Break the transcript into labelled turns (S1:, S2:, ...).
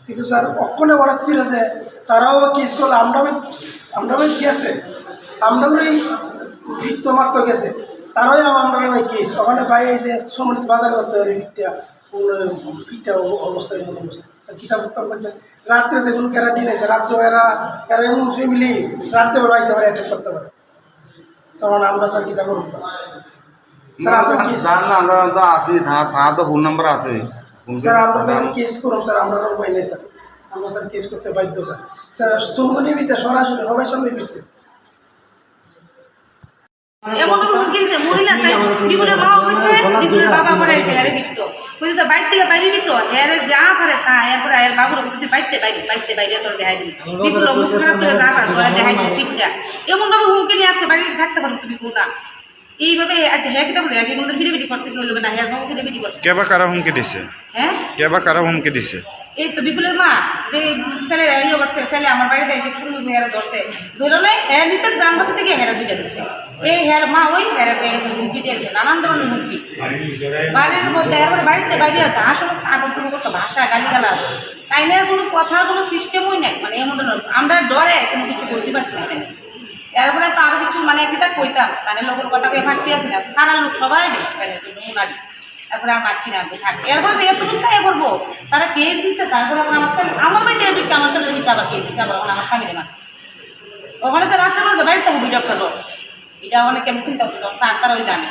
S1: কিন্তু স্যার অক্ষণে হঠাৎ ফিরেছে তারাও কেস করলে আমরা গেছে আমরা এই ভিত্ত মারতে গেছে তারাই আমরা ওই কেস ওখানে বাইরে এসে সময় বাজার করতে পারে ফিটটা অবস্থায় মতো অবস্থা কিতাব উত্তম করছে রাত্রে যে কোনো গ্যারান্টি নেই স্যার রাত্রে এরা এমন ফ্যামিলি রাত্রে বেলা আইতে পারে অ্যাটেক করতে পারে তখন আমরা স্যার কিতাব করব স্যার আমরা
S2: তো আছি থানা তো ফোন নাম্বার আছে
S1: স্যার আমরা স্যার কেস করুন স্যার আমরা কোনো উপায় নেই স্যার আমরা স্যার কেস করতে বাধ্য স্যার স্যার চৌমনি ভিতরে সরাসরি সবাই সামনে ফিরছে
S3: এমন কিনছে মহিলা তাই বিপুলের মা কইছে বিপুলের বাবা পড়াইছে আরে বিত্ত কইছে বাইক থেকে বাইরে বিত্ত এর যা পারে তা এরপরে এর বাবুর কইছে বাইতে বাইরে তোর দেখাই দিবি বিপুল অবস্থা খারাপ করে যা পারে তোর দেখাই দিবি পিকটা এমন ভাবে হুমকি নিয়ে আসে বাড়িতে থাকতে পারো তুমি কোটা এইভাবে আচ্ছা হ্যাঁ কিটা বলে আগে মধ্যে ভিডিও করছে কি হলো না হ্যাঁ বাবু ভিডিও করছে
S4: কেবা কারা হুমকি দিছে
S3: হ্যাঁ
S4: কেবা কারা হুমকি দিছে
S3: এই তো বিপুলের মা যে ছেলে ইয়ে করছে ছেলে আমার বাড়িতে এসে শুরু হেরা ধরছে ধরলে হ্যাঁ নিচের জানবাসা থেকে হেরা দুইটা দিচ্ছে এই হের মা ওই হেরা পেয়ে গেছে হুমকি দিয়েছে নানান ধরনের হুমকি বাড়ির মধ্যে এরপরে বাড়িতে বাইরে আছে আর সমস্ত আগত করতো ভাষা গালিগালা তাই না কোনো কথার কোনো সিস্টেমই নাই মানে এর মধ্যে আমরা ডরে কোনো কিছু বলতে পারছি না এখানে এরপরে তো আরো কিছু মানে একটা কইতাম তাহলে লোকের কথা পেয়ে ফাটতে আসে না তারা লোক সবাই দেখছে তাহলে উনারি তারপরে আর পাচ্ছি না থাকতে এরপরে যে এত চিন্তা করবো তারা কে দিচ্ছে তারপরে আমার বাড়িতে ঢুকে আমার ছেলে ঢুকে আবার কে দিচ্ছে আবার আমার ফ্যামিলি মারছে ওখানে যে রাত্রে বলে বাড়িতে ভিডিও করলো এটা অনেক কেমন চিন্তা করছে স্যার তারা ওই জানে